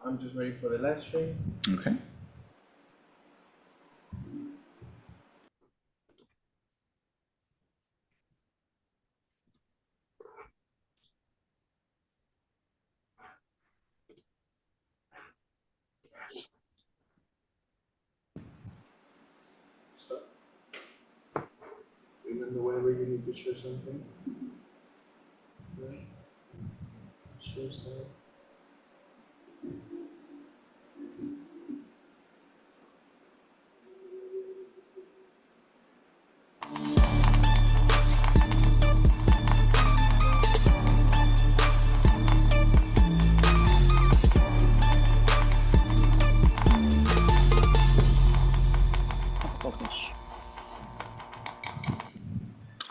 I'm just ready for the live stream. Okay. Stop. Remember whenever you need to share something. Right? Share stuff.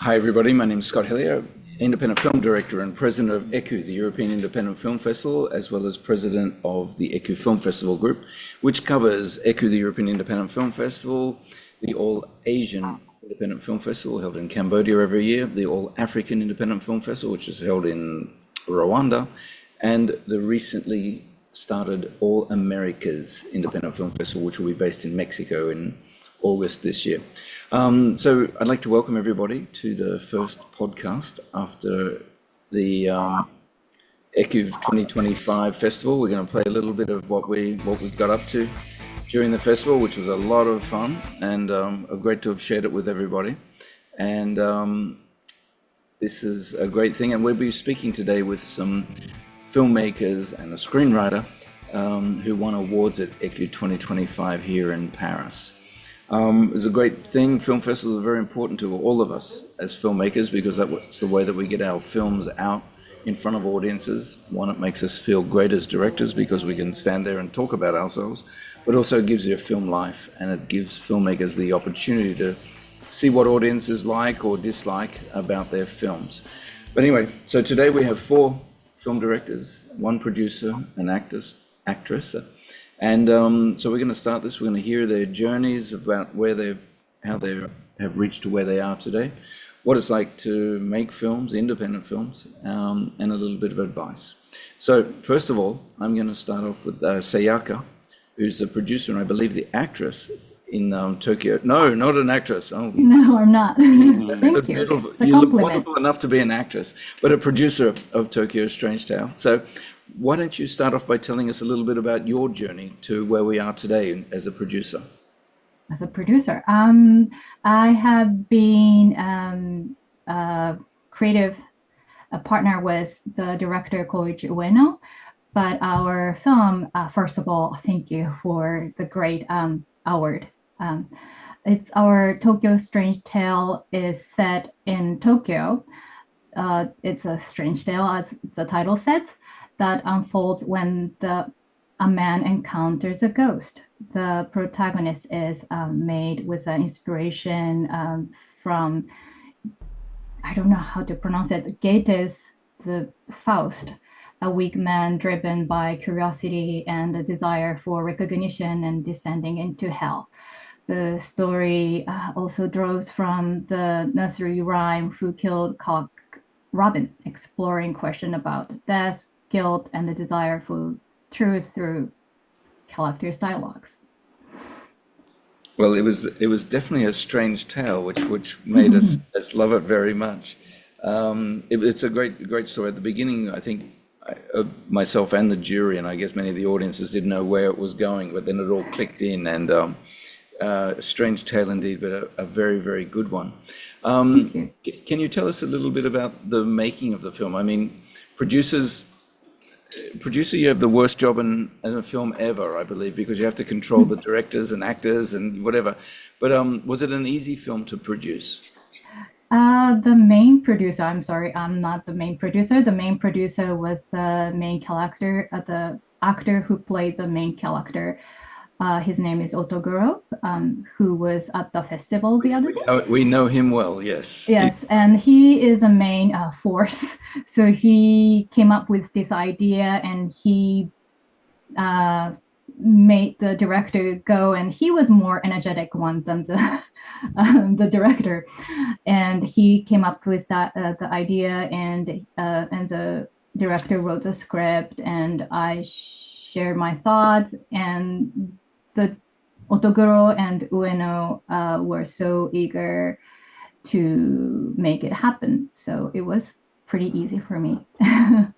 Hi, everybody. My name is Scott Hillier, independent film director and president of ECU, the European Independent Film Festival, as well as president of the ECU Film Festival Group, which covers ECU, the European Independent Film Festival, the All Asian Independent Film Festival held in Cambodia every year, the All African Independent Film Festival, which is held in Rwanda, and the recently started All Americas Independent Film Festival, which will be based in Mexico in August this year. So I'd like to welcome everybody to the first podcast after the ECU 2025 festival. We're going to play a little bit of what we've got up to during the festival, which was a lot of fun and great to have shared it with everybody. And this is a great thing. And we'll be speaking today with some filmmakers and a screenwriter who won awards at ECU 2025 here in Paris. It's a great thing. Film festivals are very important to all of us as filmmakers because that's the way that we get our films out in front of audiences. One, it makes us feel great as directors because we can stand there and talk about ourselves, but also it gives you a film life and it gives filmmakers the opportunity to see what audiences like or dislike about their films. But anyway, so today we have 4 film directors, 1 producer, an actress. And so we're going to start this. We're going to hear their journeys about how they have reached to where they are today, what it's like to make films, independent films, and a little bit of advice. So first of all, I'm going to start off with Sayaka, who's the producer and I believe the actress in Tokyo. No, not an actress. Oh, no, I'm not. Thank you. You look wonderful enough to be an actress, but a producer of Tokyo Strange Tale. So why don't you start off by telling us a little bit about your journey to where we are today as a producer? As a producer, I have been a creative partner with the director Koichi Ueno, but our film, first of all, thank you for the great award. It's our Tokyo Strange Tale is set in Tokyo. It's a strange tale, as the title says, that unfolds when a man encounters a ghost. The protagonist is made with an inspiration from, I don't know how to pronounce it, Goethe's The Faust, a weak man driven by curiosity and a desire for recognition and descending into hell. The story also draws from the nursery rhyme Who Killed Cock Robin, exploring question about death, guilt, and the desire for truth through characters' dialogues. Well, it was definitely a strange tale, which made us love it very much. It's a great story. At the beginning, I think myself and the jury, and I guess many of the audiences didn't know where it was going, but then it all clicked in, and a strange tale indeed, but a very, very good one. Can you tell us a little bit about the making of the film? I mean, producer, you have the worst job in a film ever, I believe, because you have to control the directors and actors and whatever. But was it an easy film to produce? The main producer, I'm sorry, I'm not the main producer. The main producer was the main character, the actor who played the main character. His name is Otoguro, who was at the festival the other day. We know him well, yes. Yes, and he is a main force. So he came up with this idea and he made the director go, and he was more energetic one than the director. And he came up with that the idea, and the director wrote the script, and I share my thoughts, and the Otoguro and Ueno were so eager to make it happen. So it was pretty easy for me.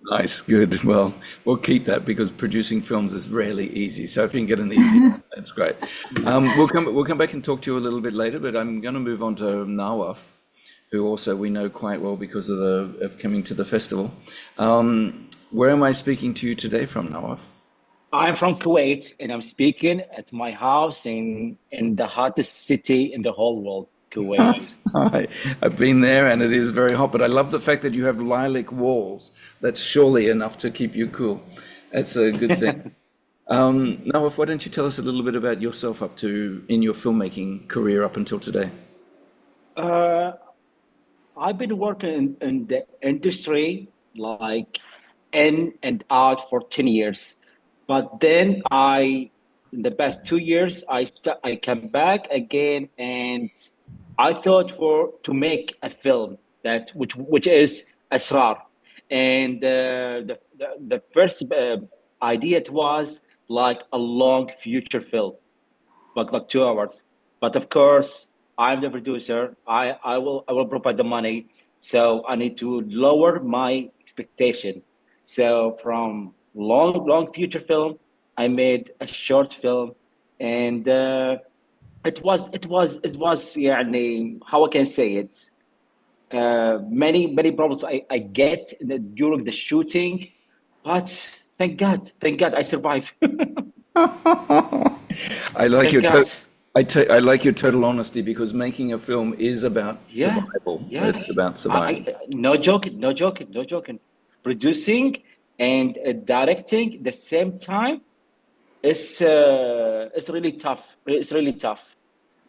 Nice, good. Well, we'll keep that because producing films is rarely easy. So if you can get an easy one, that's great. We'll come back and talk to you a little bit later, but I'm going to move on to Nawaf, who also we know quite well because of coming to the festival. Where am I speaking to you today from, Nawaf? I'm from Kuwait, and I'm speaking at my house in the hottest city in the whole world, Kuwait. Hi, I've been there and it is very hot, but I love the fact that you have lilac walls. That's surely enough to keep you cool. That's a good thing. Nawaf, why don't you tell us a little bit about yourself up to in your filmmaking career up until today? Uh, I've been working in the industry like in and out for 10 years. But then in the past 2 years, I came back again, and I thought for to make a film which is Asrar. And the first idea it was like a long feature film, but like 2 hours. But of course, I'm the producer. I will provide the money, so I need to lower my expectation. So from long feature film, I made a short film, and it was يعني, how I can say it. Many problems I get during the shooting, but thank God I survived. I like Thank your God. I like your total honesty because making a film is about Yeah, survival. yeah. It's about survival. No joking, no joking, no joking. Producing and directing at the same time is really tough. It's really tough.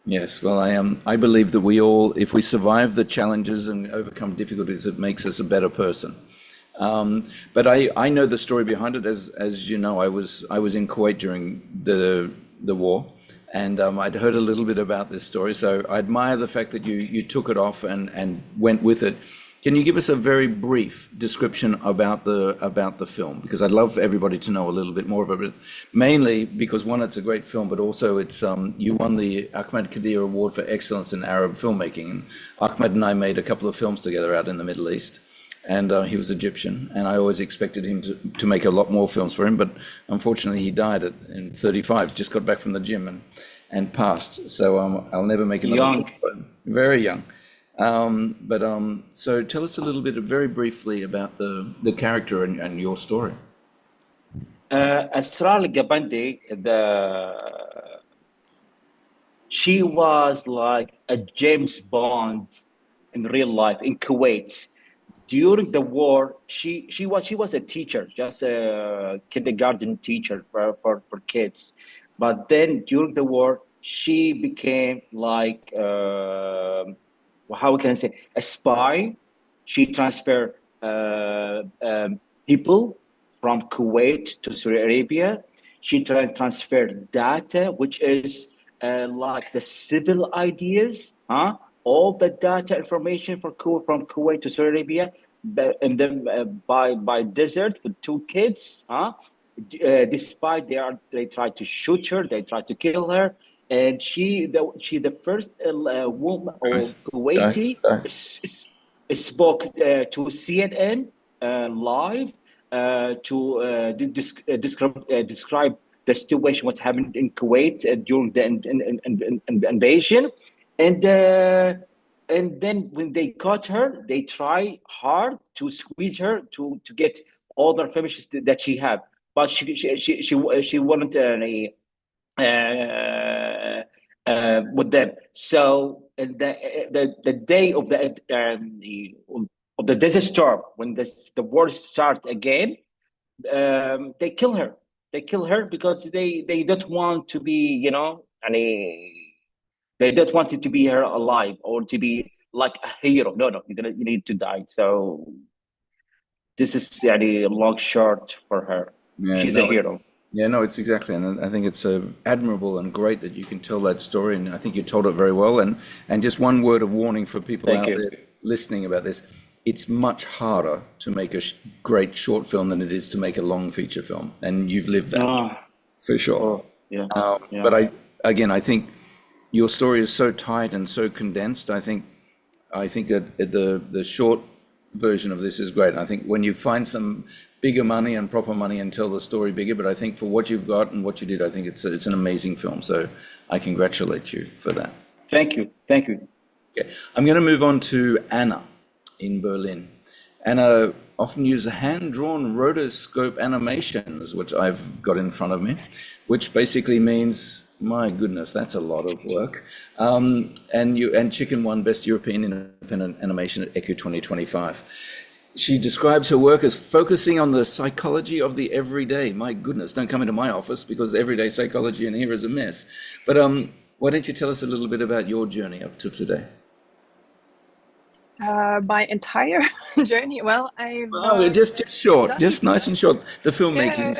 Yes, well, I believe that we all, if we survive the challenges and overcome difficulties, it makes us a better person. But I know the story behind it. As you know, I was in Kuwait during the war, and I'd heard a little bit about this story. So I admire the fact that you took it off and went with it. Can you give us a very brief description about the film? Because I'd love everybody to know a little bit more of it. Mainly because one, it's a great film, but also it's you won the Ahmed Kadir Award for Excellence in Arab Filmmaking. And Ahmed and I made a couple of films together out in the Middle East, and he was Egyptian, and I always expected him to make a lot more films for him, but unfortunately he died in 35, just got back from the gym and passed. So I'll never make another film Young. for him. Very young. So tell us a little bit, very briefly, about the character and your story. Asrar Gabandi, she was like a James Bond in real life in Kuwait. During the war, she was a teacher, just a kindergarten teacher for kids. But then during the war, she became like how can I say, a spy. She transferred people from Kuwait to Saudi Arabia. She transferred data, which is like the civil ideas, huh? All the data information from Kuwait to Saudi Arabia, and then by desert with two kids, huh? Despite they tried to shoot her, they tried to kill her, and she the first woman or Nice. Nice. Kuwaiti spoke to CNN live to describe the situation what's happened in Kuwait during the invasion, and then when they caught her, they try hard to squeeze her to get all the information that she had, but she wasn't with them. So the day of the desert storm, when the war start again, they kill her. They kill her because they don't want to be, they don't want it to be her alive or to be like a hero. No, you need to die. So this is a long short for her. Yeah, She's a no, hero. yeah, no, it's exactly, and I think it's admirable and great that you can tell that story, and I think you told it very well. And just one word of warning for people Thank out you. there listening about this: it's much harder to make a great short film than it is to make a long feature film, and you've lived that Ah, for sure. oh, yeah, yeah. But I think your story is so tight and so condensed. I think that the short version of this is great. I think when you find some bigger money and proper money and tell the story bigger, but I think for what you've got and what you did, I think it's an amazing film. So I congratulate you for that. Thank you, thank you. Okay, I'm going to move on to Anna in Berlin. Anna often uses hand-drawn rotoscope animations, which I've got in front of me, which basically means, my goodness, that's a lot of work. And Chicken won Best European Independent Animation at ECU 2025. She describes her work as focusing on the psychology of the everyday. My goodness, don't come into my office because everyday psychology in here is a mess. But why don't you tell us a little bit about your journey up to today? My entire journey. Well, I've just short, done- just nice and short. The filmmaking.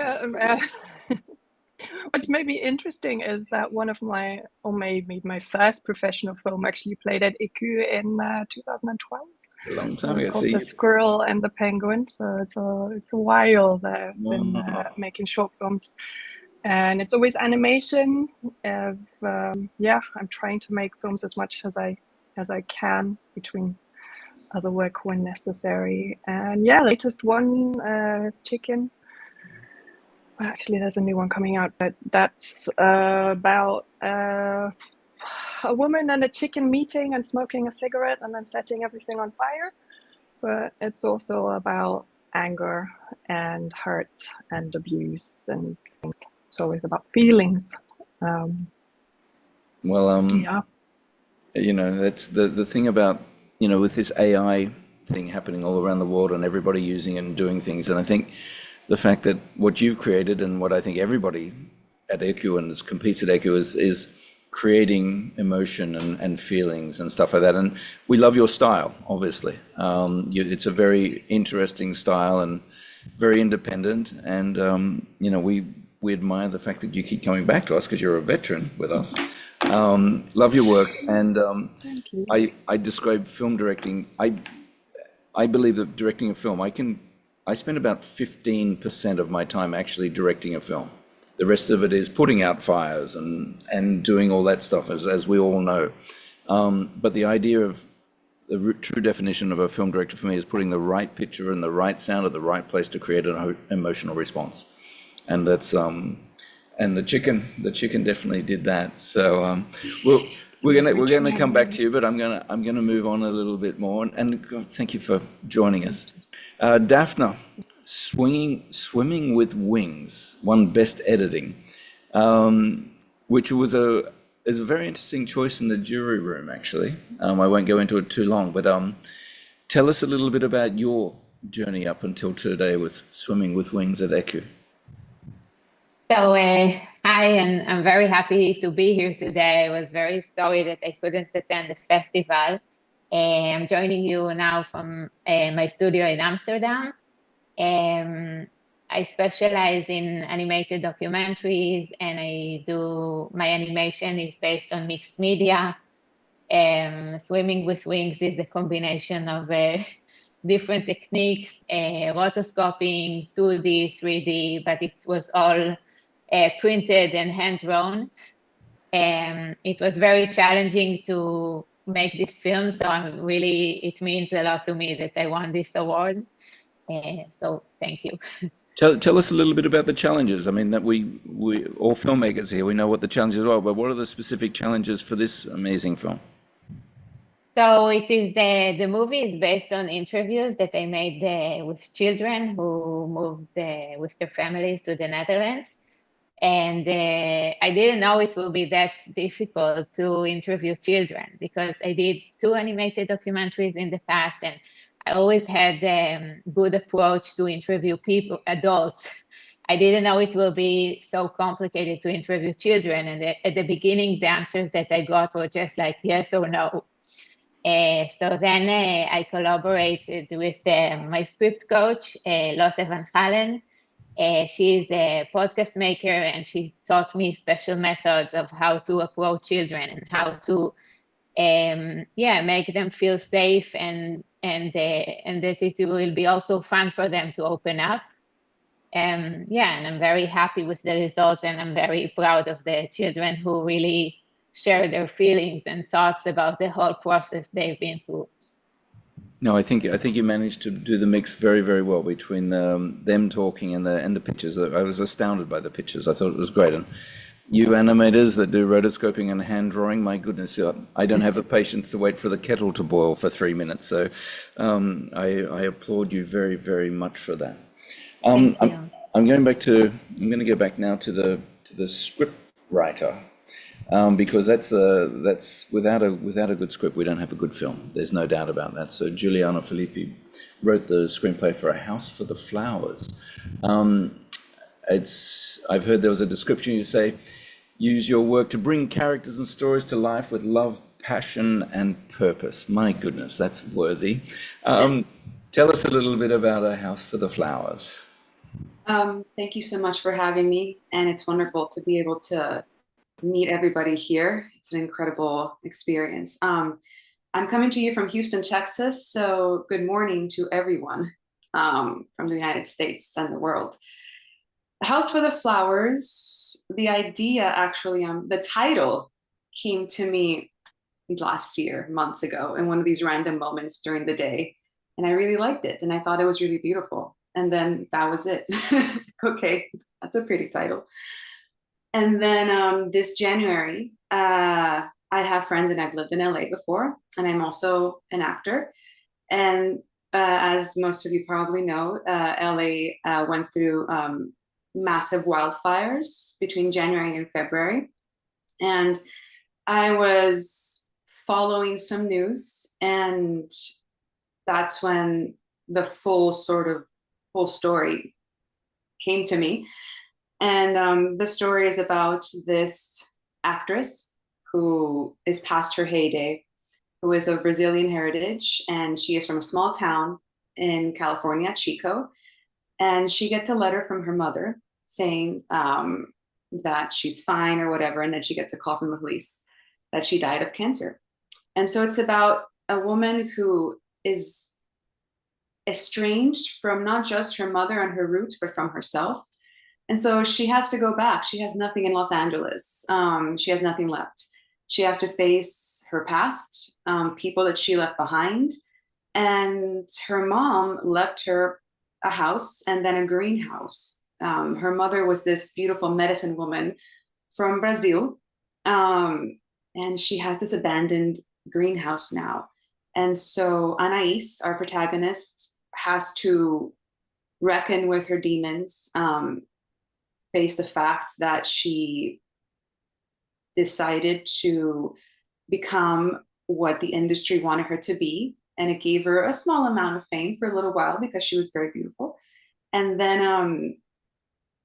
What's maybe interesting is that one of my, or maybe my first professional film actually played at ECU in 2012. A long It time was ago. called See, The Squirrel and the Penguin. So it's a while that I've been Wow. making short films, and it's always animation. I'm trying to make films as much as I can between other work when necessary. And yeah, latest one, Chicken. Well, actually, there's a new one coming out, but that's about a woman and a chicken meeting and smoking a cigarette and then setting everything on fire. But it's also about anger and hurt and abuse and things. It's always about feelings. Well, Yeah. that's the thing about, with this AI thing happening all around the world and everybody using it and doing things. And I think the fact that what you've created and what I think everybody at ECU and that competes at ECU is creating emotion and feelings and stuff like that. And we love your style, obviously. It's a very interesting style and very independent. And, we admire the fact that you keep coming back to us because you're a veteran with us. Love your work. And Thank you. I describe film directing. I believe that directing a film, I spend about 15% of my time actually directing a film. The rest of it is putting out fires and doing all that stuff, as we all know. But the idea of the true definition of a film director for me is putting the right picture and the right sound at the right place to create an emotional response. And that's and the chicken definitely did that. So we're gonna come back to you, but I'm gonna move on a little bit more. And thank you for joining us. Daphne, Swimming with Wings won Best Editing, which is a very interesting choice in the jury room, actually. I won't go into it too long, but tell us a little bit about your journey up until today with Swimming with Wings at ECU. So, hi, and I'm very happy to be here today. I was very sorry that I couldn't attend the festival. I'm joining you now from my studio in Amsterdam. I specialize in animated documentaries, and my animation is based on mixed media. Swimming with Wings is a combination of different techniques, rotoscoping, 2D, 3D, but it was all printed and hand-drawn. It was very challenging to make this film, so it means a lot to me that I won this award. So thank you. Tell us a little bit about the challenges. I mean, that we all filmmakers here, we know what the challenges are, but what are the specific challenges for this amazing film? So it is the movie is based on interviews that I made with children who moved with their families to the Netherlands. And I didn't know it will be that difficult to interview children because I did 2 animated documentaries in the past, and I always had a good approach to interview people, adults. I didn't know it will be so complicated to interview children. And at the beginning, the answers that I got were just like yes or no. So then I collaborated with my script coach, Lotte van Galen. She's a podcast maker, and she taught me special methods of how to approach children and how to make them feel safe and and that it will be also fun for them to open up. Yeah, and I'm very happy with the results, and I'm very proud of the children who really share their feelings and thoughts about the whole process they've been through. No, I think you managed to do the mix very, very well between them talking and the pictures. I was astounded by the pictures. I thought it was great. And you animators that do rotoscoping and hand drawing, my goodness, I don't have the patience to wait for the kettle to boil for 3 minutes. So I applaud you very, very much for that. Thank you. I'm going to go back now to the script writer. Because that's without a good script, we don't have a good film. There's no doubt about that. So Giuliano Filippi wrote the screenplay for A House for the Flowers. I've heard there was a description, you say, use your work to bring characters and stories to life with love, passion, and purpose. My goodness, that's worthy. Tell us a little bit about A House for the Flowers. Thank you so much for having me, and it's wonderful to be able to meet everybody here. It's an incredible experience. I'm coming to you from Houston, Texas, so good morning to everyone from the United States and the world. The House for the Flowers, the idea actually, the title came to me last year, months ago, in one of these random moments during the day, and I really liked it, and I thought it was really beautiful. And then that was it. Okay, that's a pretty title. And then this January, I have friends, and I've lived in LA before, and I'm also an actor. And as most of you probably know, LA went through massive wildfires between January and February. And I was following some news, and that's when the full story came to me. And the story is about this actress who is past her heyday, who is of Brazilian heritage, and she is from a small town in California, Chico. And she gets a letter from her mother saying that she's fine or whatever, and then she gets a call from the police that she died of cancer. And so it's about a woman who is estranged from not just her mother and her roots, but from herself. And so she has to go back. She has nothing in Los Angeles. She has nothing left. She has to face her past, people that she left behind. And her mom left her a house and then a greenhouse. Her mother was this beautiful medicine woman from Brazil. And she has this abandoned greenhouse now. And so Anais, our protagonist, has to reckon with her demons, face the fact that she decided to become what the industry wanted her to be. And it gave her a small amount of fame for a little while because she was very beautiful. And then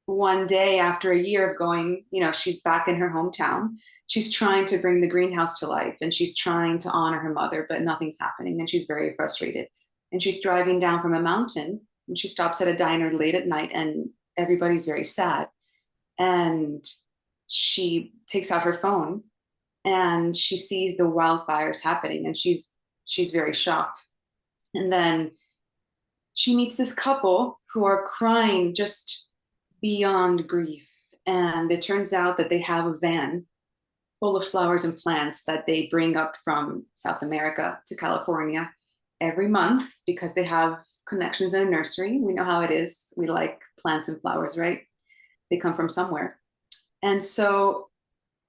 one day, after a year of going, she's back in her hometown. She's trying to bring the greenhouse to life, and she's trying to honor her mother, but nothing's happening. And she's very frustrated. And she's driving down from a mountain, and she stops at a diner late at night, and everybody's very sad. And she takes out her phone, and she sees the wildfires happening, and she's very shocked. And then she meets this couple who are crying just beyond grief. And it turns out that they have a van full of flowers and plants that they bring up from South America to California every month because they have connections in a nursery. We know how it is. We like plants and flowers, right? They come from somewhere. And so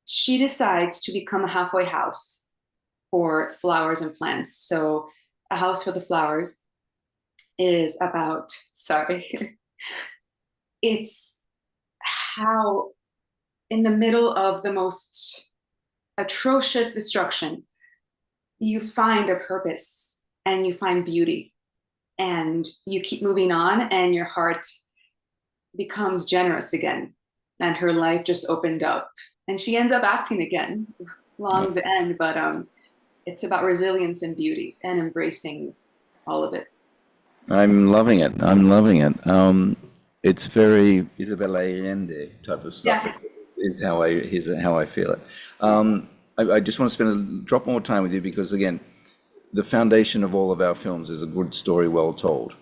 she decides to become a halfway house for flowers and plants. So A House for the Flowers is about, it's how in the middle of the most atrocious destruction, you find a purpose and you find beauty and you keep moving on, and your heart becomes generous again. And her life just opened up, and she ends up acting again along the end. But it's about resilience and beauty and embracing all of it. I'm loving it. It's very Isabel Allende type of stuff. Yeah. Is how I feel it. I just want to spend a drop more time with you because, again, the foundation of all of our films is a good story well told.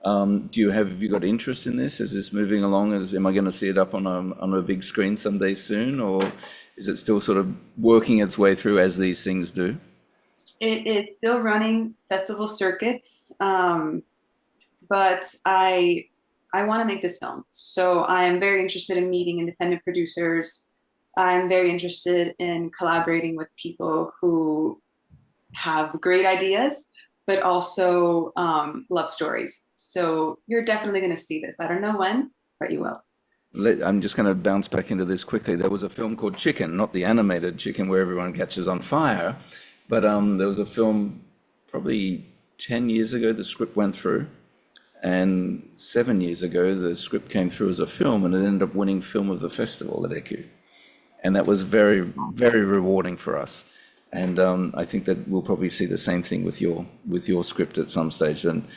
Have you got interest in this? Is this moving along? Am I going to see it up on a big screen someday soon, or is it still sort of working its way through as these things do? It is still running festival circuits, but I want to make this film. So I am very interested in meeting independent producers. I'm very interested in collaborating with people who have great ideas, but also love stories. So you're definitely going to see this. I don't know when, but you will. I'm just going to bounce back into this quickly. There was a film called Chicken, not the animated Chicken where everyone catches on fire, but there was a film probably 10 years ago the script went through, and 7 years ago the script came through as a film, and it ended up winning Film of the Festival at ECU. And that was very, very rewarding for us. And I think that we'll probably see the same thing with your script at some stage. And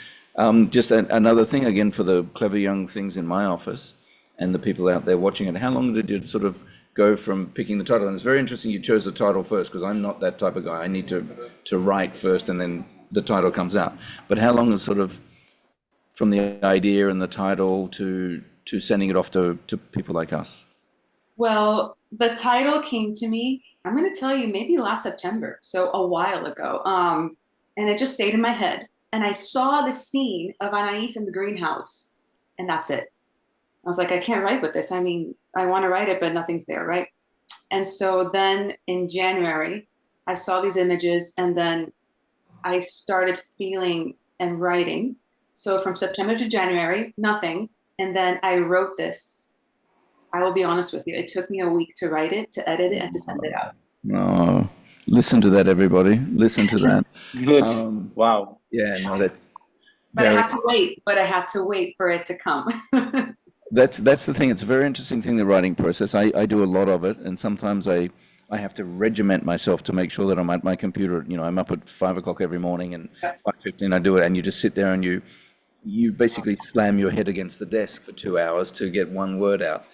just another thing again for the clever young things in my office and the people out there watching it. How long did you sort of go from picking the title? And it's very interesting you chose the title first, because I'm not that type of guy. I need to write first and then the title comes out. But how long is sort of from the idea and the title to sending it off to people like us? Well, the title came to me, I'm going to tell you, maybe last September, so a while ago. And it just stayed in my head. And I saw the scene of Anais in the greenhouse, and that's it. I was like, I can't write with this. I mean, I want to write it, but nothing's there, right? And so then in January, I saw these images, and then I started feeling and writing. So from September to January, nothing. And then I wrote this. I will be honest with you. It took me a week to write it, to edit it, and to send it out. Oh, listen to that, everybody. Listen to that. Good. Wow. Yeah, no, that's But I had to wait. But I had to wait for it to come. that's the thing. It's a very interesting thing, the writing process. I do a lot of it, and sometimes I have to regiment myself to make sure that I'm at my computer. You know, I'm up at 5 o'clock every morning, and 5:15 I do it, and you just sit there and you basically slam your head against the desk for 2 hours to get one word out.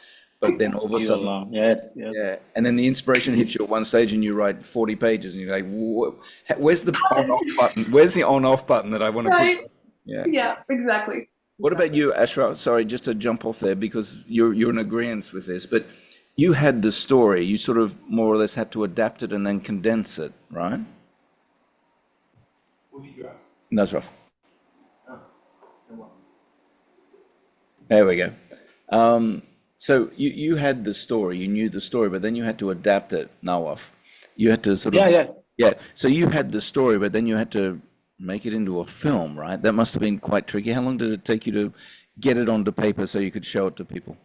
But then all of a sudden, yeah, and then the inspiration hits you at one stage, and you write 40 pages, and you're like, "Where's the on-off button? Where's the on-off button that I want to push?" Yeah, exactly. What about you, Ashra? Sorry, just to jump off there, because you're in agreement with this, but you had the story. You sort of more or less had to adapt it and then condense it, right? What did you ask? Nazraf. Oh, well. There we go. So you had the story, you knew the story, but then you had to adapt it, Nawaf. You had to sort of... Yeah. So you had the story, but then you had to make it into a film, right? That must have been quite tricky. How long did it take you to get it onto paper so you could show it to people?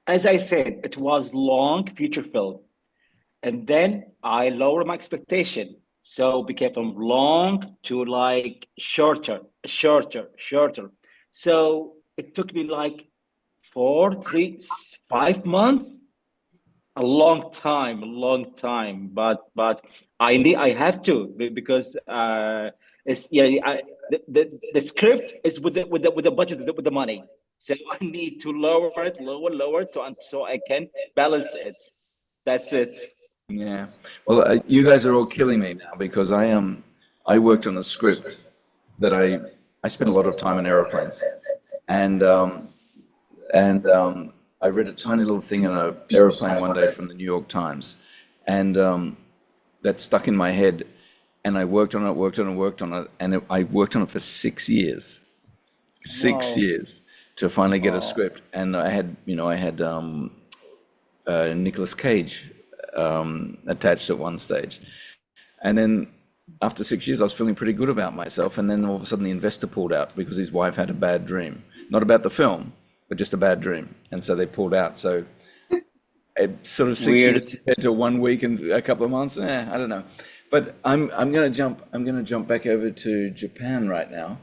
As I said, it was long feature film. And then I lowered my expectation. So it became from long to like shorter. So it took me like 4, 3, 5 months, a long time. But I have to, because it's the script is with the budget, with the money. So I need to lower it so I can balance it. That's it. Yeah. Well, you guys are all killing me now, because I worked on a script that I spent a lot of time in airplanes, and I read a tiny little thing in an airplane one day from the New York Times, and that stuck in my head, and I worked on it, and I worked on it for 6 years. 6 years to finally get a script, and I had Nicolas Cage attached at one stage, and then after 6 years I was feeling pretty good about myself, and then all of a sudden the investor pulled out because his wife had a bad dream, not about the film, but just a bad dream, and so they pulled out. So it sort of 6 years compared to 1 week and a couple of months. I don't know, but I'm going to jump back over to Japan right now.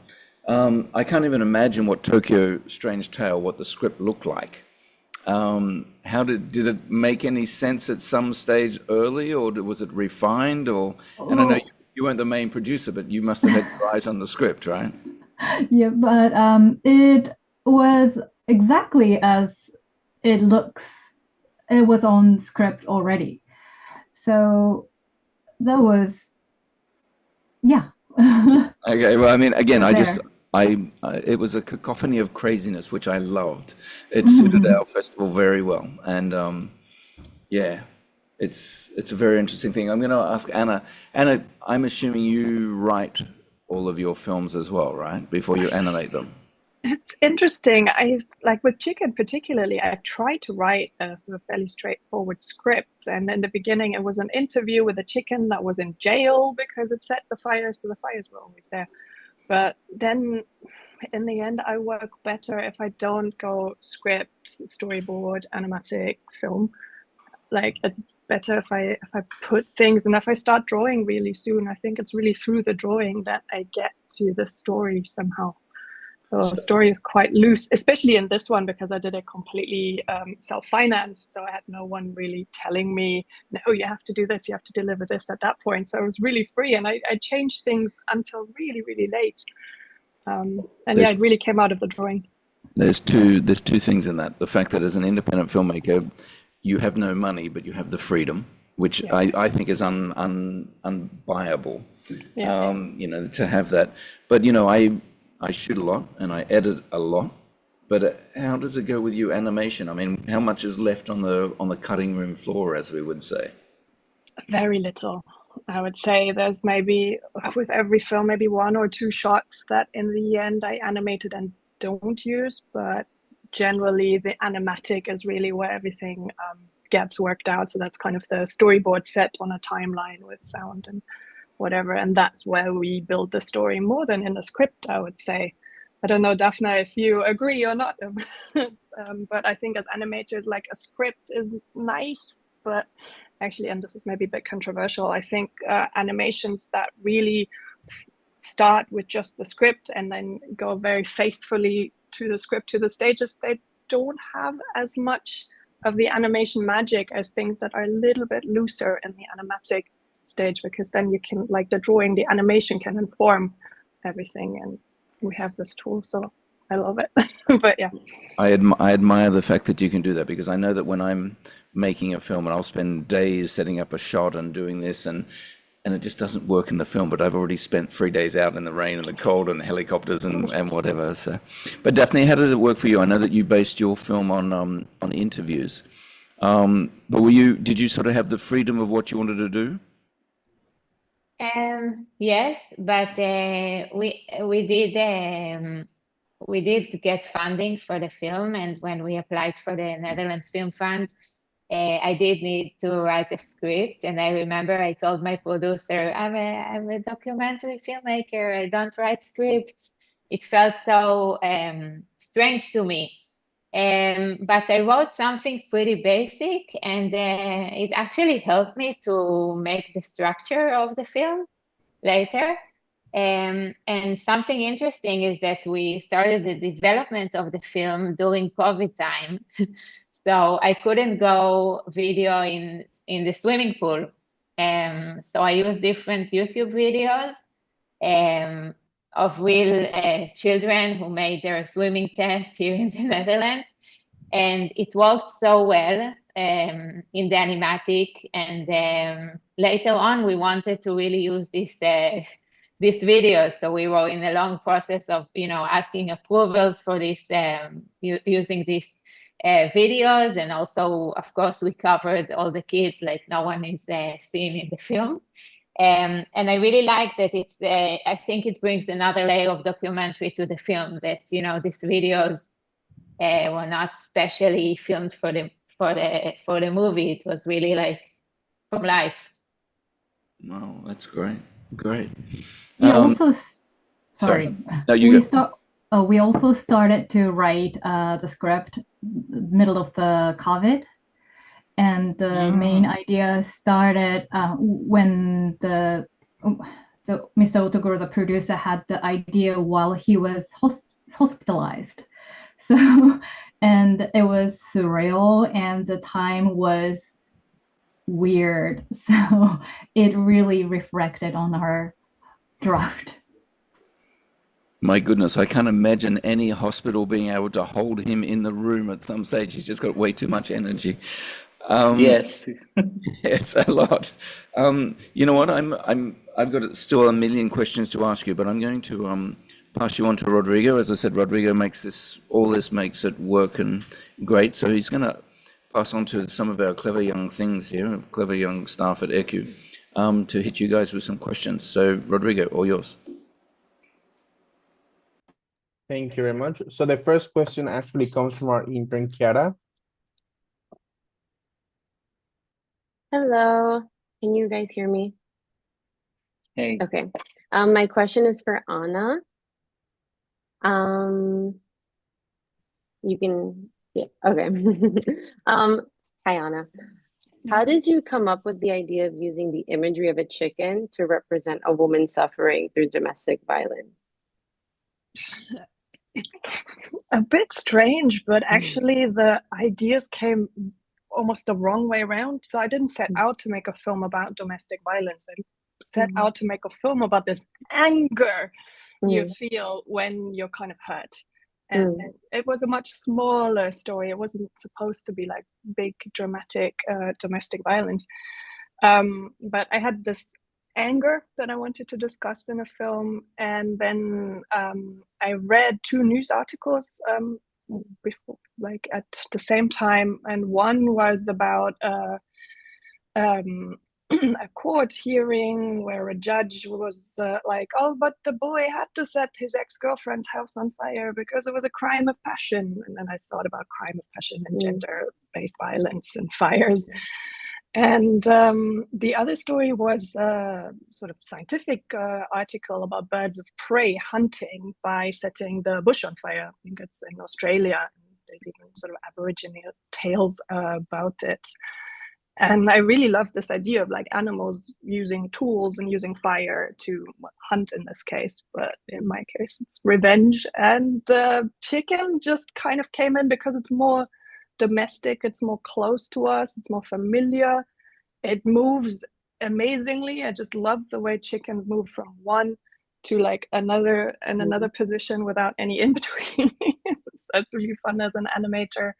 I can't even imagine what Tokyo Strange Tale, what the script looked like. How did it make any sense at some stage early, or was it refined? And I know you weren't the main producer, but you must have had your eyes on the script, right? Yeah, but it was exactly as it looks. It was on script already. So that was, Okay, well, I mean, again, There. it was a cacophony of craziness, which I loved. It suited our festival very well, and yeah, it's a very interesting thing. I'm going to ask Anna. Anna, I'm assuming you write all of your films as well, right? Before you animate them. It's interesting. I like with Chicken particularly, I tried to write a sort of fairly straightforward script. And in the beginning, it was an interview with a chicken that was in jail because it set the fires, so the fires were always there. But then in the end, I work better if I don't go script, storyboard, animatic, film. Like it's better if I put things, and if I start drawing really soon, I think it's really through the drawing that I get to the story somehow. So the story is quite loose, especially in this one, because I did it completely self-financed. So I had no one really telling me, no, you have to do this, you have to deliver this at that point. So I was really free, and I changed things until really, really late. And yeah, it really came out of the drawing. There's two things in that. The fact that as an independent filmmaker, you have no money, but you have the freedom, which I think is unbuyable. Yeah. You know, to have that. But you know, I shoot a lot and I edit a lot. But how does it go with you animation? I mean, how much is left on the cutting room floor, as we would say? Very little. I would say there's maybe with every film, maybe 1 or 2 shots that in the end I animated and don't use, but generally the animatic is really where everything gets worked out. So that's kind of the storyboard set on a timeline with sound and whatever. And that's where we build the story more than in the script, I would say. I don't know, Daphne, if you agree or not. But I think as animators, like a script is nice, but actually, and this is maybe a bit controversial, I think animations that really start with just the script and then go very faithfully to the script, to the stages, they don't have as much of the animation magic as things that are a little bit looser in the animatic stage, because then you can, like the drawing, the animation can inform everything, and we have this tool, so I love it. But yeah, I admire the fact that you can do that, because I know that when I'm making a film and I'll spend days setting up a shot and doing this, and it just doesn't work in the film, but I've already spent 3 days out in the rain and the cold and helicopters and whatever. So, but Daphne, how does it work for you? I know that you based your film on interviews, but did you sort of have the freedom of what you wanted to do? Yes, but we did get funding for the film, and when we applied for the Netherlands Film Fund, I did need to write a script. And I remember I told my producer, I'm a documentary filmmaker, I don't write scripts. It felt so strange to me. But I wrote something pretty basic, and it actually helped me to make the structure of the film later. And something interesting is that we started the development of the film during COVID time. So I couldn't go video in the swimming pool. So I used different YouTube videos of real children who made their swimming test here in the Netherlands. And it worked so well in the animatic. And later on, we wanted to really use this videos. So we were in a long process of, asking approvals for this, using these videos. And also, of course, we covered all the kids, like no one is seen in the film. And I really like that it's, I think it brings another layer of documentary to the film, that, these videos were not specially filmed for the movie. It was really like from life. Wow, that's great. Great. We also, sorry. sorry. No, you go. We also started to write the script middle of the COVID. And the main idea started when the Mr. Otoguro, the producer, had the idea while he was hospitalized. So, and it was surreal, and the time was weird. So it really reflected on our draft. My goodness, I can't imagine any hospital being able to hold him in the room at some stage. He's just got way too much energy. Yes. It's a lot. You know what? I've got still a million questions to ask you, but I'm going to pass you on to Rodrigo. As I said, Rodrigo makes this makes it work and great. So he's going to pass on to some of our clever young things here, clever young staff at ECU, to hit you guys with some questions. So Rodrigo, all yours. Thank you very much. So the first question actually comes from our intern, Chiara. Hello, can you guys hear me? Hey. Okay. My question is for Anna. You can, yeah, okay. Hi, Anna. How did you come up with the idea of using the imagery of a chicken to represent a woman suffering through domestic violence? It's a bit strange, but actually the ideas came almost the wrong way around. So I didn't set out to make a film about domestic violence. I set out to make a film about this anger you feel when you're kind of hurt. And it was a much smaller story. It wasn't supposed to be like big dramatic domestic violence. But I had this anger that I wanted to discuss in a film, and then I read 2 news articles before, like at the same time, and one was about a court hearing where a judge was like, oh, but the boy had to set his ex-girlfriend's house on fire because it was a crime of passion. And then I thought about crime of passion and gender-based violence and fires. And the other story was a sort of scientific article about birds of prey hunting by setting the bush on fire. I think it's in Australia. There's even sort of Aboriginal tales about it. And I really love this idea of like animals using tools and using fire to hunt in this case, but in my case, it's revenge. And chicken just kind of came in because it's more domestic, it's more close to us, it's more familiar. It moves amazingly. I just love the way chickens move from one to like another and another position without any in between. That's really fun as an animator.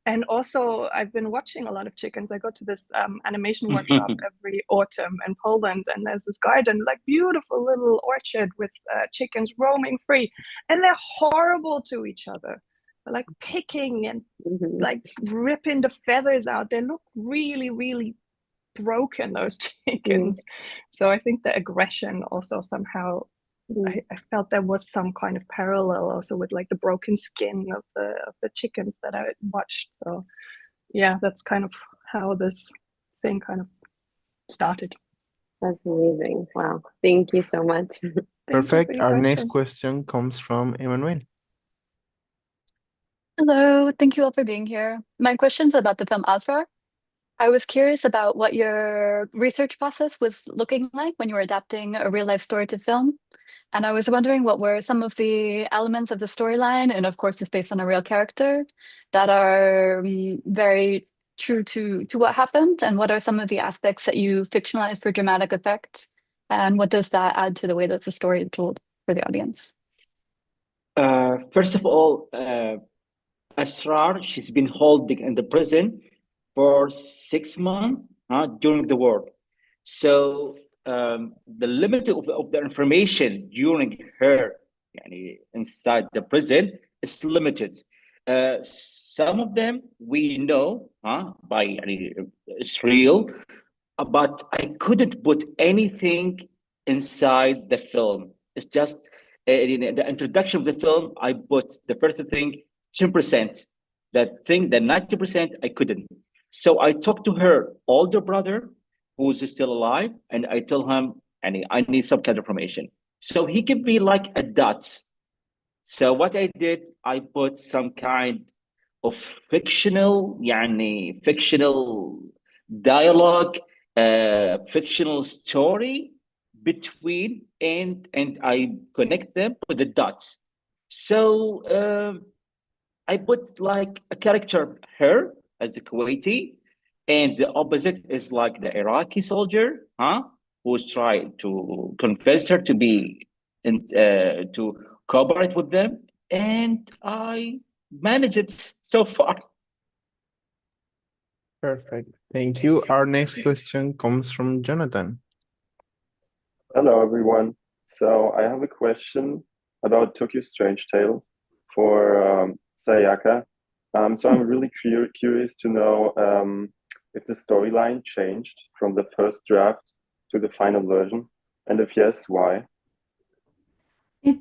And also, I've been watching a lot of chickens. I go to this animation workshop every autumn in Poland, and there's this garden, like beautiful little orchard with chickens roaming free, and they're horrible to each other. They're like picking and like ripping the feathers out. They look really, really broken, those chickens. So I think the aggression also somehow, I felt there was some kind of parallel also with like the broken skin of the chickens that I watched. So yeah, that's kind of how this thing kind of started. That's amazing. Wow. Thank you so much. Perfect. Our next question comes from Emmanuel. Hello, thank you all for being here. My question's about the film Asrar. I was curious about what your research process was looking like when you were adapting a real life story to film. And I was wondering what were some of the elements of the storyline, and of course it's based on a real character, that are very true to what happened, and what are some of the aspects that you fictionalized for dramatic effect, and what does that add to the way that the story is told for the audience? First of all, Asrar, she's been holding in the prison for 6 months during the war. So the limit of the information during her inside the prison is limited. Some of them we know by it's real, but I couldn't put anything inside the film. It's just in the introduction of the film, I put the first thing 10%. That thing, the 90%, I couldn't. So I talked to her older brother, who's still alive, and I tell him, I need some kind of information. So he gave me like a dot. So what I did, I put some kind of fictional dialogue, fictional story between, and I connect them with the dots. So I put like a character, her, as a Kuwaiti, and the opposite is like the Iraqi soldier, who's trying to convince her to be to cooperate with them, and I manage it so far. Perfect. Thank you. Our next question comes from Jonathan. Hello, everyone. So I have a question about Tokyo Strange Tale for Sayaka. So I'm really curious to know if the storyline changed from the first draft to the final version, and if yes, why? It,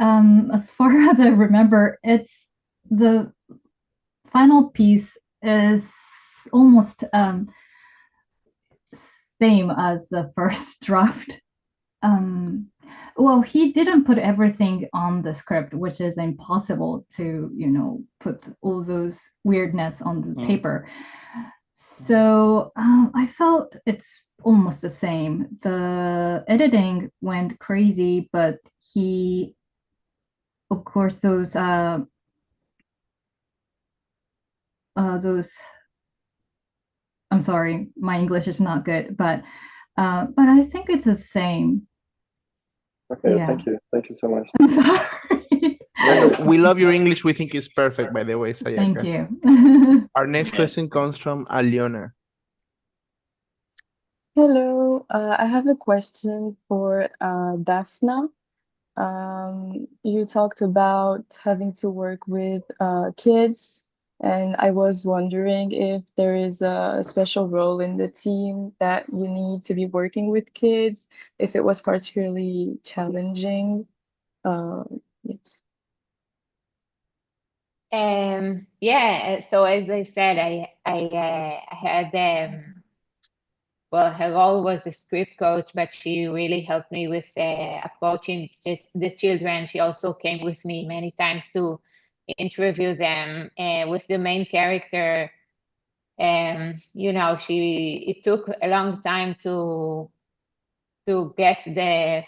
as far as I remember, it's the final piece is almost same as the first draft. Well, he didn't put everything on the script, which is impossible to, put all those weirdness on the paper. So I felt it's almost the same. The editing went crazy, but he, of course, those I'm sorry, my English is not good, but I think it's the same. Okay, Yeah. Thank you so much. I'm sorry. We love your English. We think it's perfect, by the way, Sayaka. Thank you. Our next question comes from Aliona. Hello, I have a question for Daphna. You talked about having to work with kids, and I was wondering if there is a special role in the team that you need to be working with kids, if it was particularly challenging. Yes. Yeah, so as I said, I had well, her role was a script coach, but she really helped me with approaching the children. She also came with me many times to interview them. With the main character, it took a long time to get the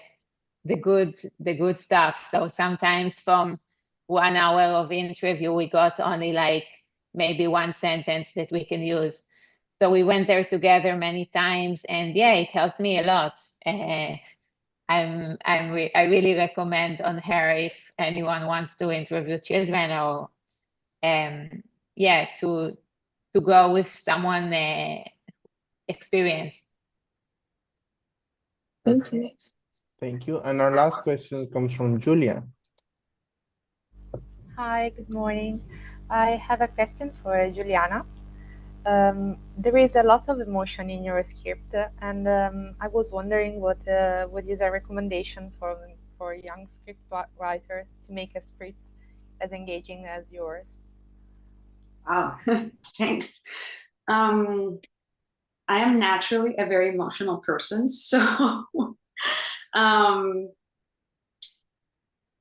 good stuff. So sometimes from 1 hour of interview, we got only like maybe one sentence that we can use. So we went there together many times, and yeah, it helped me a lot. I really recommend on her if anyone wants to interview children or to go with someone experienced. Thank you. Thank you. And our last question comes from Julia. Hi, good morning. I have a question for Juliana. There is a lot of emotion in your script, and I was wondering what is a recommendation for young script writers to make a script as engaging as yours? Wow, thanks. I am naturally a very emotional person, so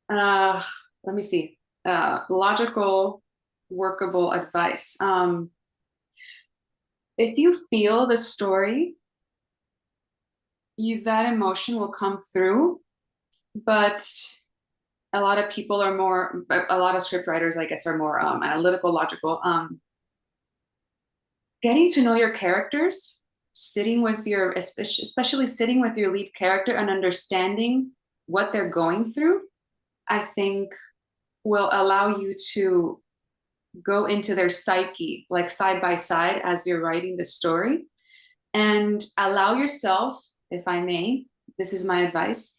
let me see. Logical, workable advice. If you feel the story, that emotion will come through, but a lot of people are more, a lot of script writers, I guess, are more analytical, logical. Getting to know your characters, especially sitting with your lead character and understanding what they're going through, I think will allow you to go into their psyche, like side by side as you're writing the story, and allow yourself, if I may, this is my advice,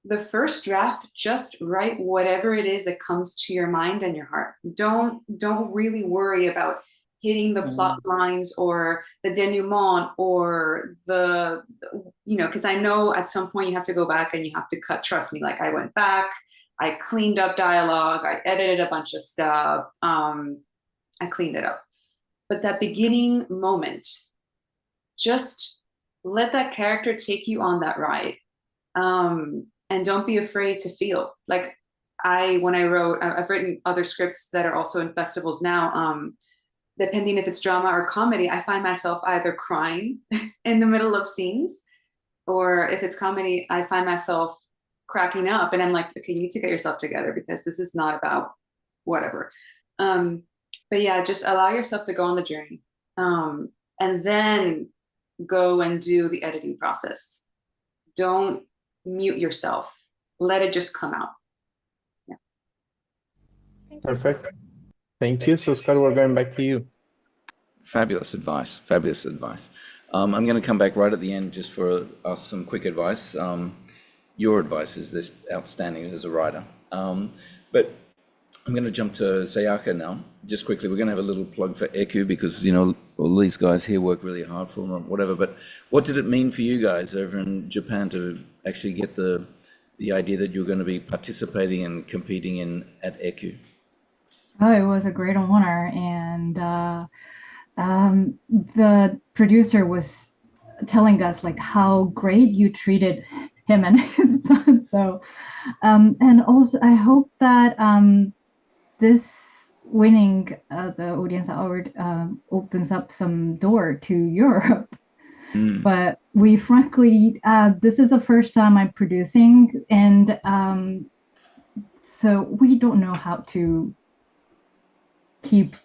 the first draft, just write whatever it is that comes to your mind and your heart. Don't really worry about hitting the plot lines or the denouement or because I know at some point you have to go back and you have to cut. Trust me, like I went back, I cleaned up dialogue, I edited a bunch of stuff, I cleaned it up. But that beginning moment, just let that character take you on that ride. And don't be afraid to feel. Like I've written other scripts that are also in festivals now, depending if it's drama or comedy, I find myself either crying in the middle of scenes, or if it's comedy, I find myself cracking up, and I'm like, okay, you need to get yourself together because this is not about whatever. But yeah, just allow yourself to go on the journey, and then go and do the editing process. Don't mute yourself. Let it just come out. Yeah. Perfect. Thank you. So Scott, we're going back to you. Fabulous advice. Fabulous advice. I'm going to come back right at the end just for us some quick advice. Your advice is this outstanding as a writer. But I'm going to jump to Sayaka now. Just quickly, we're going to have a little plug for ECU because, you know, all these guys here work really hard for them or whatever. But what did it mean for you guys over in Japan to actually get the idea that you're going to be participating and competing at ECU? Oh, it was a great honor, and the producer was telling us like how great you treated him and his son. So, and also I hope that this winning the Audience Award opens up some door to Europe. But we frankly, this is the first time I'm producing, and so we don't know how to keep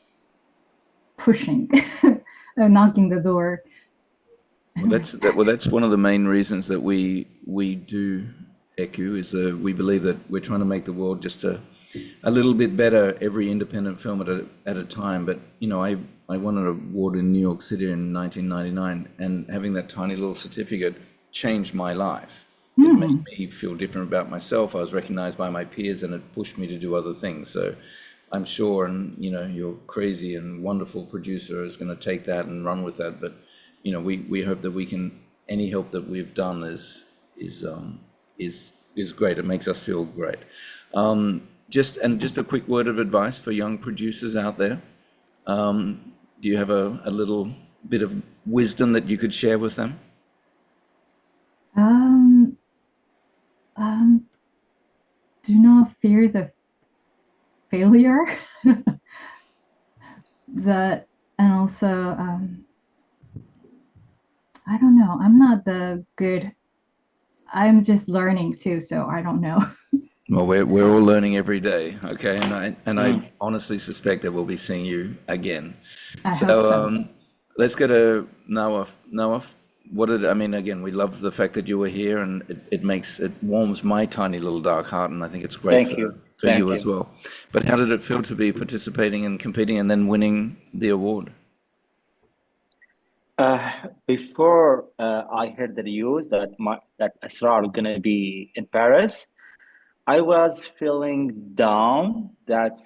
pushing, knocking the door. Well, that's one of the main reasons that we do ECU is we believe that we're trying to make the world just a little bit better every independent film at a time. But you know, I won an award in New York City in 1999, and having that tiny little certificate changed my life. It made me feel different about myself. I was recognized by my peers, and it pushed me to do other things. So I'm sure, and you know, your crazy and wonderful producer is going to take that and run with that. But you know, we hope that we can. Any help that we've done is great. It makes us feel great. Just a quick word of advice for young producers out there. Do you have a little bit of wisdom that you could share with them? Do not fear the failure. And also, I don't know. I'm not I'm just learning too, so I don't know. Well, we're all learning every day, okay? And I honestly suspect that we'll be seeing you again. I hope so. Let's go to Nawaf. Nawaf, again, we love the fact that you were here, and it warms my tiny little dark heart, and I think it's great for you as well. But how did it feel to be participating and competing and then winning the award? Before I heard the news that Asrar was gonna be in Paris, I was feeling down that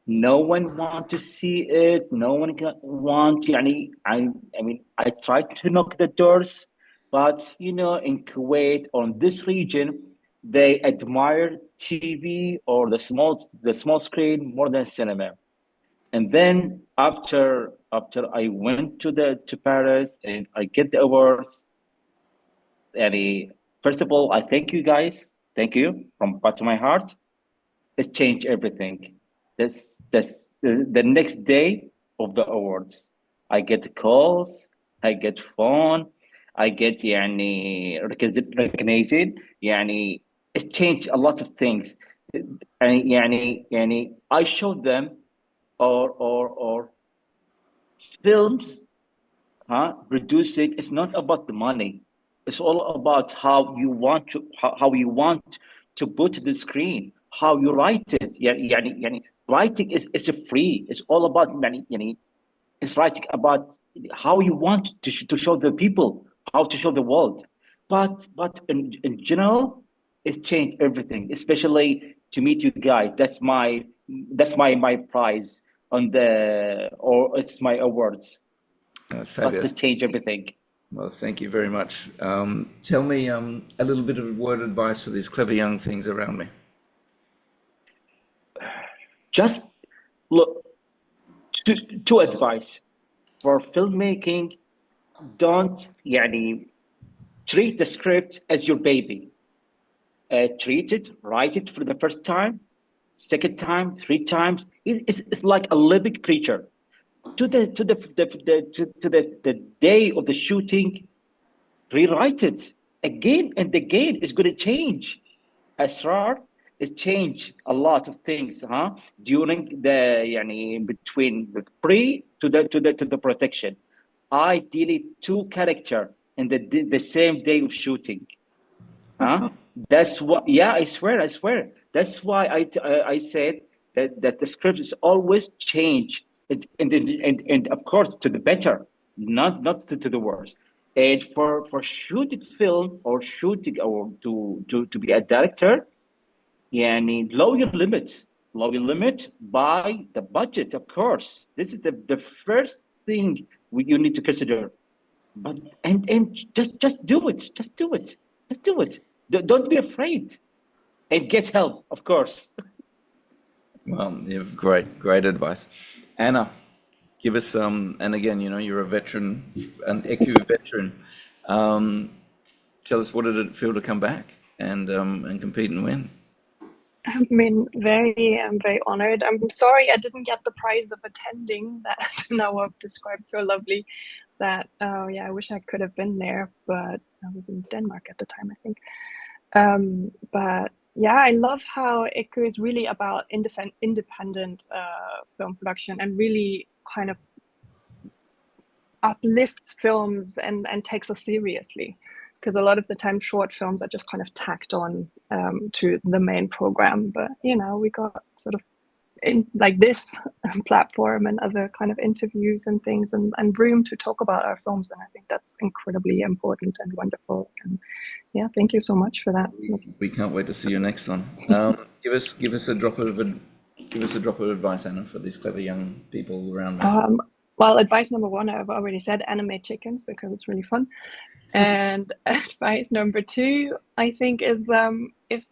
no one want to see it. No one want. I tried to knock the doors, but you know, in Kuwait or in this region, they admire TV or the small screen more than cinema. And then after I went to Paris and I get the awards, and first of all, I thank you guys. Thank you from bottom of my heart. It changed everything. That's the next day of the awards. I get calls, I get phone, I get recognition. It changed a lot of things. I showed them or films, producing. It's not about the money. It's all about how you want to put the screen, how you write it. Writing is free. It's all about it's writing about how you want to show the people, how to show the world. But in general, it's changed everything. Especially to meet you guys. That's my prize it's my awards. That's fabulous. But to change everything. Well, thank you very much. Tell me a little bit of word of advice for these clever young things around me. Just look, two advice for filmmaking: don't treat the script as your baby. Treat it, write it for the first time, second time, 3 times. It's like a living creature. To the day of the shooting, rewrite it again and again. It's going to change. Asrar, it changed a lot of things, during the between the pre to the protection. I deleted 2 characters in the same day of shooting. That's what. Yeah, I swear. That's why I said that the script is always change. And of course to the better. not to the worst. And for shooting film or shooting or to be a director, يعني low your limit by the budget, of course. This is the first thing you need to consider. But and just do it. Just do it. Just do it. Don't be afraid. And get help, of course. Well, you've great advice. Anna, give us some, and again, you know, you're a veteran, an ECU veteran. Tell us, what did it feel to come back and compete and win? I mean, I'm very honored. I'm sorry I didn't get the prize of attending that Nawab described so lovely. That yeah, I wish I could have been there, but I was in Denmark at the time, I think. But yeah, I love how ECU is really about independent film production and really kind of uplifts films and takes us seriously. Because a lot of the time short films are just kind of tacked on to the main program. But, you know, we got sort of in like this platform and other kind of interviews and things and room to talk about our films. And I think that's incredibly important and wonderful. And yeah, thank you so much for that. We can't wait to see your next one. Give us a drop of advice, Anna, for these clever young people around me. Well, advice number one, I've already said, animate chickens because it's really fun. And advice number two, I think, is if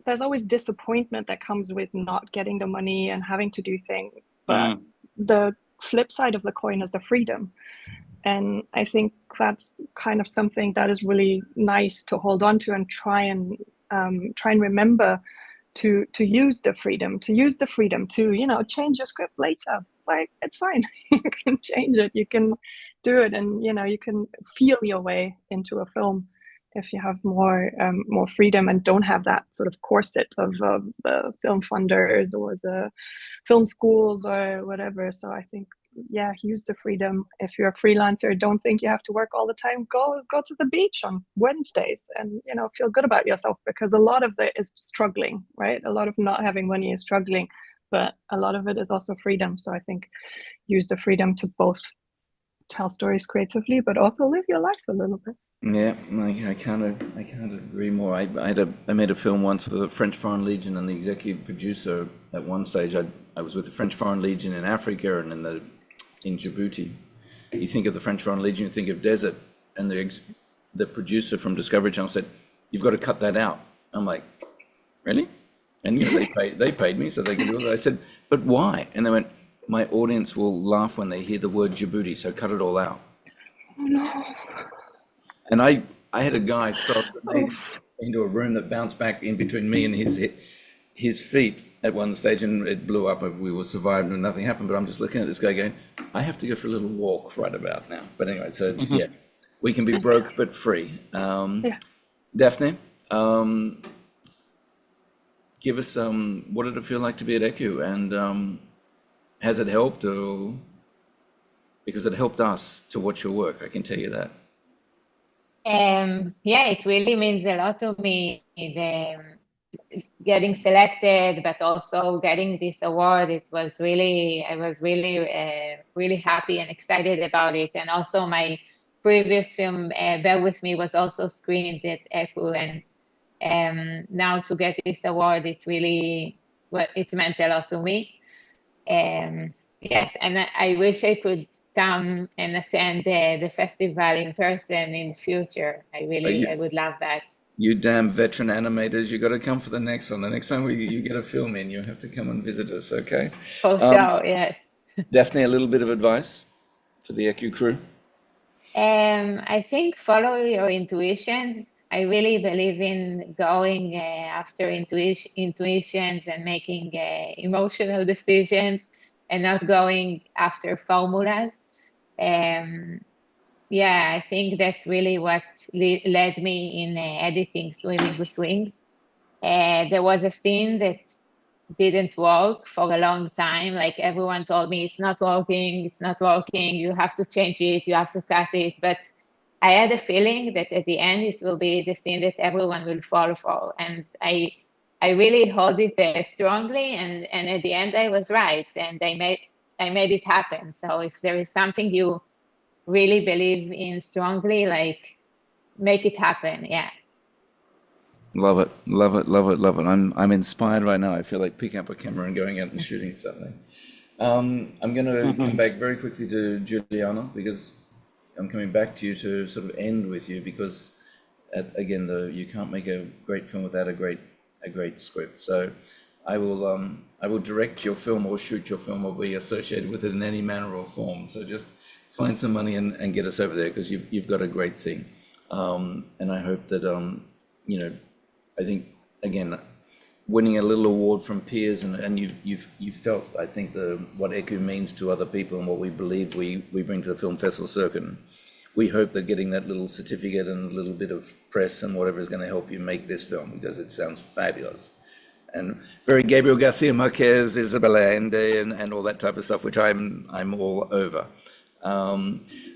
there's always disappointment that comes with not getting the money and having to do things, but the flip side of the coin is the freedom. And I think that's kind of something that is really nice to hold on to and try and remember to use the freedom to, you know, change your script later. Like, it's fine. You can change it, you can do it, and you know, you can feel your way into a film if you have more freedom and don't have that sort of corset of the film funders or the film schools or whatever. So I think, yeah, use the freedom. If you're a freelancer, don't think you have to work all the time. Go to the beach on Wednesdays and, you know, feel good about yourself, because a lot of it is struggling, right? A lot of not having money is struggling, but a lot of it is also freedom. So I think use the freedom to both tell stories creatively, but also live your life a little bit. Yeah, I can't agree more. I made a film once for the French Foreign Legion, and the executive producer at one stage, I was with the French Foreign Legion in Africa and in Djibouti. You think of the French Foreign Legion, you think of desert, and the producer from Discovery Channel said, "You've got to cut that out." I'm like, "Really?" And you know, they paid me so they could do it. I said, "But why?" And they went, "My audience will laugh when they hear the word Djibouti, so cut it all out." Oh no. And I had a guy throw a grenade into a room that bounced back in between me and his feet at one stage, and it blew up. We were survived and nothing happened. But I'm just looking at this guy going, I have to go for a little walk right about now. But anyway, so yeah, we can be broke but free. Daphne, give us what did it feel like to be at ECU, and has it helped? Because it helped us to watch your work, I can tell you that. Yeah, it really means a lot to me, getting selected, but also getting this award. I was really happy and excited about it. And also my previous film, Bear With Me, was also screened at ECU, and now to get this award, it meant a lot to me. Yes, and I wish I could come and attend the festival in person in the future. I would love that. You damn veteran animators, you got to come for the next one. The next time you get a film in, you have to come and visit us, okay? For sure, yes. Daphne, a little bit of advice for the ECU crew? I think follow your intuitions. I really believe in going after intuitions and making emotional decisions and not going after formulas. Yeah, I think that's really what led me in editing Swimming with Wings. There was a scene that didn't work for a long time. Like, everyone told me, it's not working, you have to change it, you have to cut it. But I had a feeling that at the end, it will be the scene that everyone will fall for. And I really hold it strongly. And at the end, I was right. And I made it happen. So if there is something you really believe in strongly, like make it happen. Yeah. Love it, love it, love it, love it. I'm inspired right now. I feel like picking up a camera and going out and shooting something. I'm going to come back very quickly to Juliana because I'm coming back to you to sort of end with you because, again, you can't make a great film without a great script. So I will direct your film or shoot your film or be associated with it in any manner or form. So just find some money and get us over there because you've got a great thing. And I hope that, you know, I think, again, winning a little award from peers and you've felt, I think, what ECU means to other people and what we believe we bring to the film festival circuit. And we hope that getting that little certificate and a little bit of press and whatever is going to help you make this film because it sounds fabulous. And very Gabriel Garcia Marquez, Isabel Allende, and all that type of stuff, which I'm all over.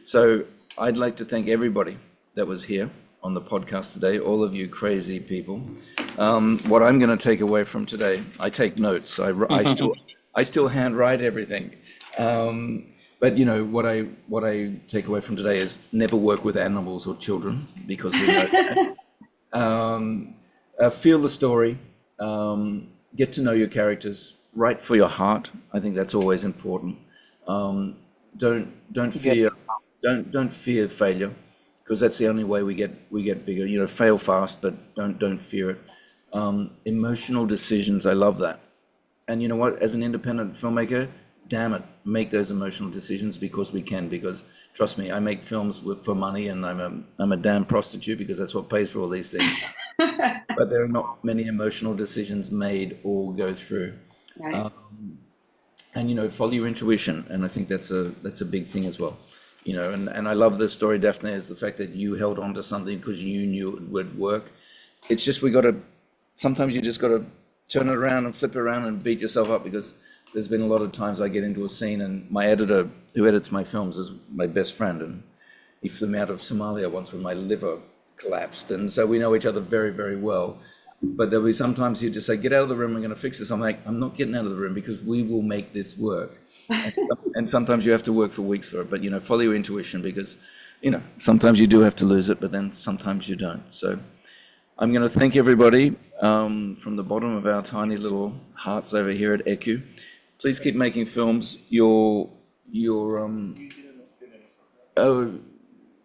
So I'd like to thank everybody that was here on the podcast today, all of you crazy people. What I'm going to take away from today, I take notes. I still handwrite everything. But you know what I take away from today is never work with animals or children because we know that. Feel the story. Get to know your characters. Write for your heart. I think that's always important. Don't fear. Yes. Don't fear failure. Because that's the only way we get bigger. You know, fail fast, but don't fear it. Emotional decisions, I love that. And you know what? As an independent filmmaker, damn it, make those emotional decisions because we can. Because trust me, I make films for money, and I'm a damn prostitute because that's what pays for all these things. But there are not many emotional decisions made or go through. Right. And you know, follow your intuition, and I think that's a big thing as well. You know, and I love the story, Daphne, is the fact that you held on to something because you knew it would work. It's just sometimes you just got to turn it around and flip it around and beat yourself up because there's been a lot of times I get into a scene and my editor, who edits my films, is my best friend, and he flew me out of Somalia once when my liver collapsed, and so we know each other very, very well. But there'll be sometimes you just say, get out of the room, I'm going to fix this. I'm like, I'm not getting out of the room because we will make this work. And sometimes you have to work for weeks for it, but, you know, follow your intuition because, you know, sometimes you do have to lose it, but then sometimes you don't. So I'm going to thank everybody from the bottom of our tiny little hearts over here at ECU. Please keep making films. Oh,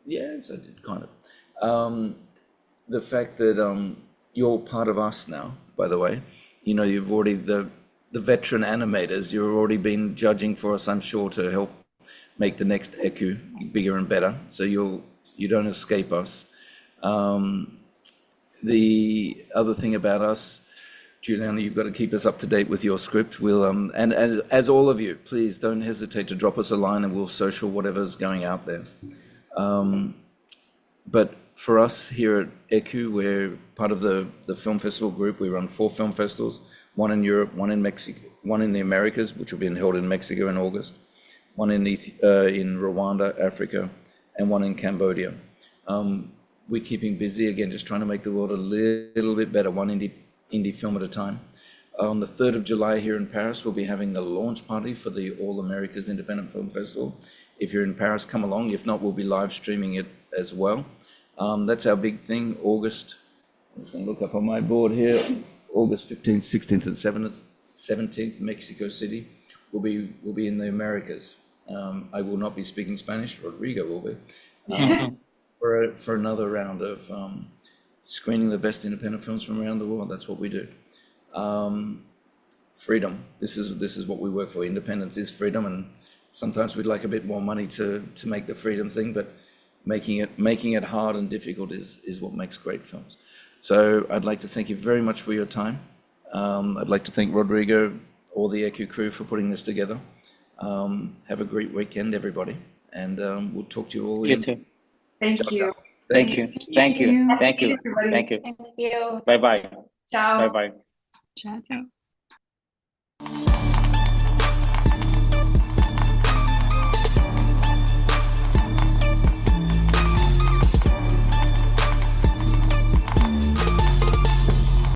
yes, I did kind of. The fact that you're part of us now, by the way. You know, you've already, the veteran animators, you've already been judging for us, I'm sure, to help make the next ECU bigger and better. So you don't escape us. The other thing about us, Juliana, you've got to keep us up to date with your script. We'll and as all of you, please don't hesitate to drop us a line and we'll social whatever's going out there. But for us here at ECU, we're part of the film festival group. We run 4 film festivals, one in Europe, one in Mexico, one in the Americas, which will be held in Mexico in August, one in Rwanda, Africa, and one in Cambodia. We're keeping busy, again, just trying to make the world a little bit better, one indie film at a time. On the 3rd of July here in Paris, we'll be having the launch party for the All Americas Independent Film Festival. If you're in Paris, come along. If not, we'll be live streaming it as well. That's our big thing, August. I'm just going to look up on my board here. August 15th, 16th, and 17th, Mexico City. We'll be in the Americas. I will not be speaking Spanish. Rodrigo will be. For another round of screening the best independent films from around the world. That's what we do. Freedom. This is what we work for. Independence is freedom, and sometimes we'd like a bit more money to make the freedom thing, but making it hard and difficult is what makes great films. So I'd like to thank you very much for your time. I'd like to thank Rodrigo, all the ECU crew for putting this together. Have a great weekend, everybody, and we'll talk to you all. You too. Thank Ciao, you. ciao. Thank you. Thank you. Thank you. Everybody. Thank you. Thank you. Bye bye. Ciao. Bye bye. Ciao, ciao.